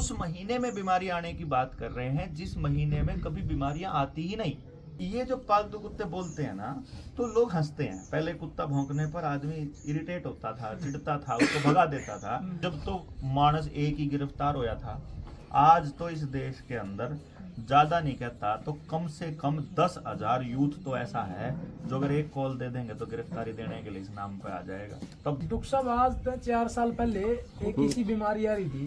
उस महीने में बीमारी आने की बात कर रहे हैं जिस महीने में कभी बीमारियां आती ही नहीं। ये जो पालतू कुत्ते बोलते हैं ना, तो लोग हंसते हैं। पहले कुत्ता भौंकने पर आदमी इरिटेट होता था, चिढ़ता था, उसको भगा देता था। जब तो मानस एक ही गिरफ्तार होया था। आज तो इस देश के अंदर ज्यादा नहीं कहता तो कम से कम 10,000 यूथ तो ऐसा है जो अगर एक कॉल दे देंगे तो गिरफ्तारी देने के लिए इस नाम पे आ जाएगा। तब डॉक्टर साहब आज 4 साल पहले एक ऐसी बीमारी आ रही थी,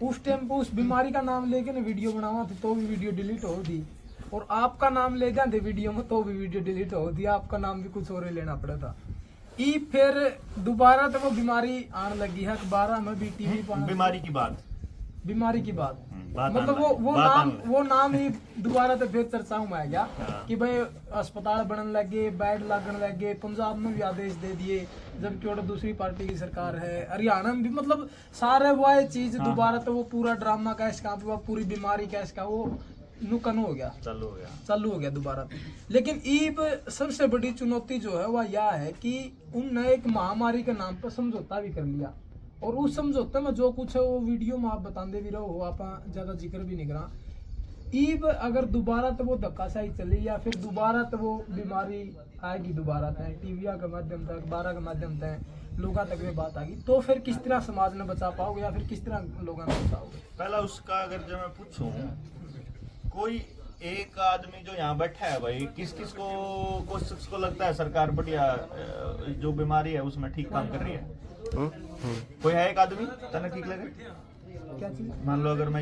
उस टाइम पे उस बीमारी का नाम लेके ना वीडियो बनावा थी तो भी वीडियो डिलीट हो दी, और आपका नाम ले जाते वीडियो में तो भी वीडियो डिलीट हो दी। आपका नाम भी कुछ और ही लेना पड़ा था। ई फिर दोबारा तो वो बीमारी आने लगी है। अखबार में भी टीवी पर बीमारी की बात मतलब वो नाम ही दोबारा तो फिर चर्चाओं में आ गया कि भाई अस्पताल बनने लगे, बेड लगने लगे। पंजाब में भी आदेश दे दिए, जबकि और दूसरी पार्टी की सरकार है। हरियाणा में भी मतलब सारे वो चीज दोबारा तो वो पूरा ड्रामा कैश का, पूरी बीमारी कैश का वो नुकन हो गया, चालू हो गया दोबारा। लेकिन ईब सबसे बड़ी चुनौती जो है वह यह है कि उनने एक महामारी के नाम पर समझौता भी कर लिया, और उस समझौते में जो कुछ है वो वीडियो में आप बताते भी रहो, आप ज्यादा जिक्र भी नहीं करा। ईब अगर दोबारा तो वो धक्काशाही चली या फिर दोबारा तो वो बीमारी आएगी दोबारा तय टीवी के माध्यम से, अखबार के माध्यम से लोगों तक में बात आएगी, तो फिर किस तरह समाज में बचा पाओगे या फिर किस तरह लोगों ने बचाओगे? पहला उसका अगर जो मैं पूछूं, कोई एक आदमी जो यहाँ बैठा है भाई, किस को लगता है सरकार बढ़िया जो बीमारी है उसमें ठीक काम कर रही है? कोई है एक आदमी तने ठीक लगे? क्या चीज? मान लो अगर मैं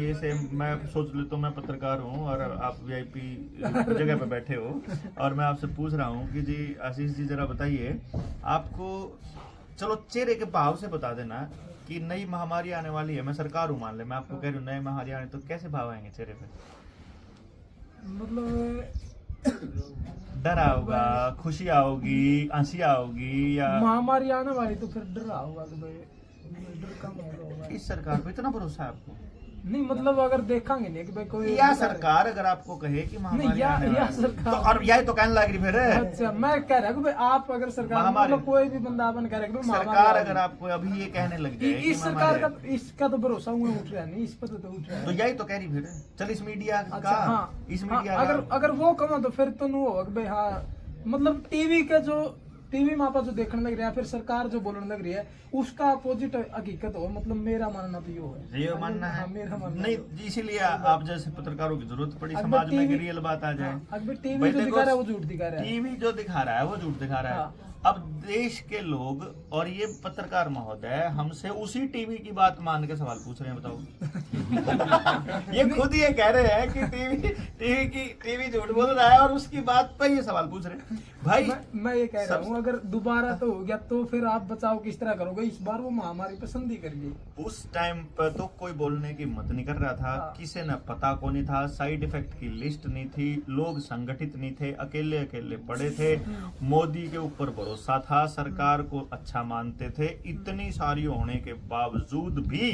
सोच लेता हूँ, मैं पत्रकार हूँ और आप वीआईपी जगह पे बैठे हो और मैं आपसे पूछ रहा हूँ कि जी आशीष जी जरा बताइए, आपको चलो चेहरे के भाव से बता देना कि नई महामारी आने वाली है। मैं सरकार हूँ मान ले, मैं आपको कह रही हूँ नई महामारी आने, तो कैसे भाव आएंगे चेहरे पे? मतलब डर आओगा, खुशी आओगी, हंसी आओगी, या महामारी आने वाली तो फिर डर होगा कि भाई डर कम होगा। इस सरकार पे इतना भरोसा है आपको? नहीं मतलब अगर देखेंगे नहीं कि भाई कोई या सरकार अगर आपको कहे कि महामारी आने वाली है, सरकार तो और यही तो कहने लग रही फिर। अच्छा मैं कह रहा हूँ भाई आप अगर सरकार मतलब कोई भी बंदा अपन कह रहा है सरकार अगर आपको अभी ये कहने लग जाए इस सरकार का इसका तो भरोसा हुआ उठ रहा नहीं, इस पर तो उठ रहा है। तो यही तो कह रही फिर। चल इस मीडिया का, हाँ, इस मीडिया अगर वो कमा तो फिर तो नहीं होगा कि भाई हाँ मतलब टीवी में आप जो देखने लग रहा है, फिर सरकार जो बोलने लग रही है उसका अपोजिट हकीकत हो। मतलब मेरा मानना तो ये मानना है, मेरा मानना नहीं, इसीलिए आप जैसे पत्रकारों की जरूरत पड़ी समाज में कि रियल बात आ जाए। अगर टीवी जो दिखा रहा है वो झूठ दिखा रहा है, टीवी जो दिखा रहा है वो झूठ दिखा रहा है। अब देश के लोग और ये पत्रकार महोदय हमसे उसी टीवी की बात मान के सवाल पूछ रहे हैं, बताओ। ये खुद ये कह रहे हैं कि टीवी झूठ बोल रहा है और उसकी बात पर ये सवाल पूछ रहे हैं भाई। मैं ये कह रहा हूँ अगर दोबारा तो हो गया तो फिर आप बचाव किस तरह करोगे? इस बार वो महामारी पसंद ही करिए। उस टाइम पर तो कोई बोलने की हिम्मत नहीं कर रहा था, किसी ने पता को नहीं था, साइड इफेक्ट की लिस्ट नहीं थी, लोग संगठित नहीं थे, अकेले पड़े थे, मोदी के ऊपर भरोसा था, सरकार को अच्छा मानते थे। इतनी सारी होने के बावजूद भी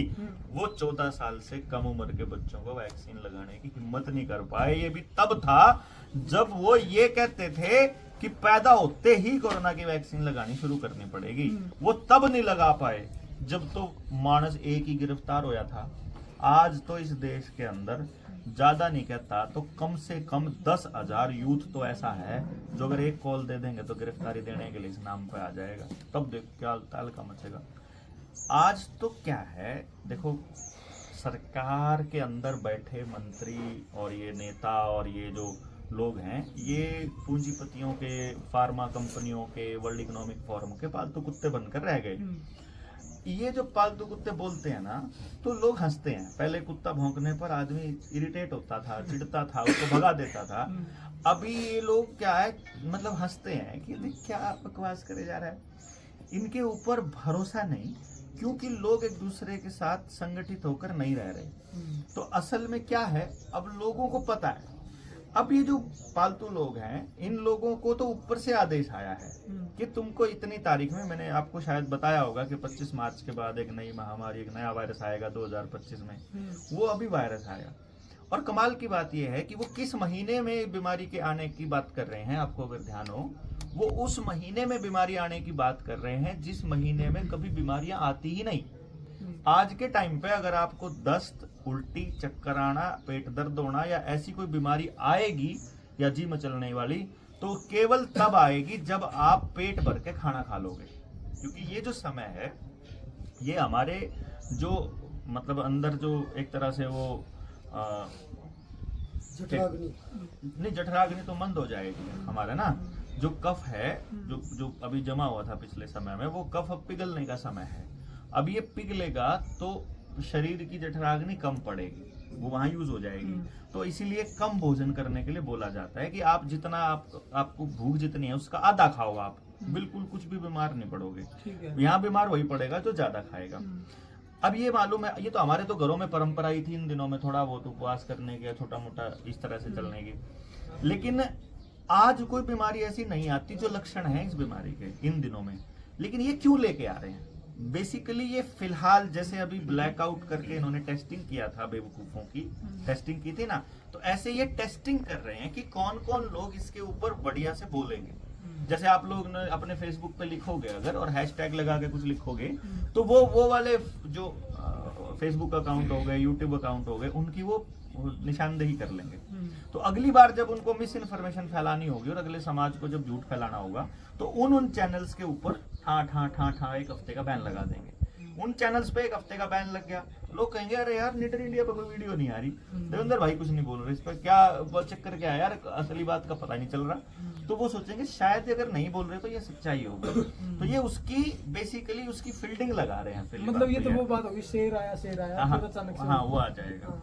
वो 14 साल से कम उम्र के बच्चों को वैक्सीन लगाने की हिम्मत नहीं कर पाए। ये भी तब था जब वो ये कहते थे कि पैदा होते ही कोरोना की वैक्सीन लगानी शुरू करनी पड़ेगी। वो तब नहीं लगा पाए जब तो मानस एक ही गिरफ्तार होया था। आज तो इस देश के अंदर ज्यादा नहीं कहता तो कम से कम 10,000 यूथ तो ऐसा है जो अगर एक कॉल दे देंगे तो गिरफ्तारी देने के लिए इस नाम पे आ जाएगा। तब देख क्या तहलका मचेगा। आज तो क्या है, देखो सरकार के अंदर बैठे मंत्री और ये नेता और ये जो लोग हैं, ये पूंजीपतियों के, फार्मा कंपनियों के, वर्ल्ड इकोनॉमिक फोरम के पालतू कुत्ते बनकर रह गए। ये जो पालतू कुत्ते बोलते हैं ना, तो लोग हंसते हैं। पहले कुत्ता भौंकने पर आदमी इरिटेट होता था, चिढ़ता था, उसको भगा देता था। अभी ये लोग क्या है मतलब हंसते हैं कि क्या बकवास करे जा रहा है। इनके ऊपर भरोसा नहीं, क्योंकि लोग एक दूसरे के साथ संगठित होकर नहीं रह रहे। तो असल में क्या है, अब लोगों को पता है। अब ये जो पालतू लोग हैं, इन लोगों को तो ऊपर से आदेश आया है कि तुमको इतनी तारीख में, मैंने आपको शायद बताया होगा कि 25 मार्च के बाद एक नई महामारी, एक नया वायरस आएगा 2025 में। वो अभी वायरस आया। और कमाल की बात यह है कि वो किस महीने में बीमारी के आने की बात कर रहे हैं, आपको अगर ध्यान हो, वो उस महीने में बीमारी आने की बात कर रहे हैं जिस महीने में कभी बीमारियां आती ही नहीं। आज के टाइम पे अगर आपको दस्त उल्टी, चक्कर आना, पेट दर्द होना या ऐसी कोई बीमारी आएगी या जी मचलने वाली, तो केवल तब आएगी जब आप पेट भर के खाना खा लोगे। क्योंकि ये जो समय है, ये हमारे जो मतलब अंदर जो एक तरह से वो नहीं, जठराग्नि तो मंद हो जाएगी हमारा ना, जो कफ है जो अभी जमा हुआ था पिछले समय में, वो कफ अब पिघलने का समय है। अब ये पिघलेगा तो शरीर की जठराग्नि कम पड़ेगी, वो वहां यूज हो जाएगी। तो इसीलिए कम भोजन करने के लिए बोला जाता है कि आप जितना आपको भूख जितनी है उसका आधा खाओ, आप बिल्कुल कुछ भी बीमार नहीं पड़ोगे। यहाँ बीमार वही पड़ेगा जो ज्यादा खाएगा। अब ये मालूम है, ये तो हमारे तो घरों में परंपरा ही थी इन दिनों में थोड़ा बहुत उपवास करने की, छोटा मोटा इस तरह से चलने की। लेकिन आज कोई बीमारी ऐसी नहीं आती जो लक्षण है इस बीमारी के इन दिनों में। लेकिन ये क्यों लेके आ रहे हैं? बेसिकली ये फिलहाल जैसे अभी ब्लैकआउट करके इन्होंने टेस्टिंग किया था, बेवकूफों की टेस्टिंग की थी ना, तो ऐसे ये टेस्टिंग कर रहे हैं कि कौन कौन लोग इसके ऊपर बढ़िया से बोलेंगे। जैसे आप लोग अपने फेसबुक पे लिखोगे अगर और हैशटैग लगा के कुछ लिखोगे, तो वो वाले जो फेसबुक अकाउंट हो गए, यूट्यूब अकाउंट हो गए, उनकी वो निशानदेही कर लेंगे। तो अगली बार जब उनको मिस इन्फॉर्मेशन फैलानी होगी और अगले समाज को जब झूठ फैलाना होगा, तो उन चैनल्स के ऊपर ठा एक हफ्ते का बैन लगा देंगे। उन चैनल्स पे एक हफ्ते का बैन लग गया, लोग कहेंगे अरे यार निटर इंडिया पे कोई वीडियो नहीं आ रही, देवेंद्र भाई कुछ नहीं बोल रहे, इस पर क्या चक्कर क्या है यार, असली बात का पता नहीं चल रहा। तो वो सोचेंगे शायद अगर नहीं बोल रहे तो ये सच्चाई होगी। तो ये उसकी बेसिकली उसकी फील्डिंग लगा रहे हैं। मतलब ये तो वो बात होगी, शेर आया हाँ, वो आ जाएगा।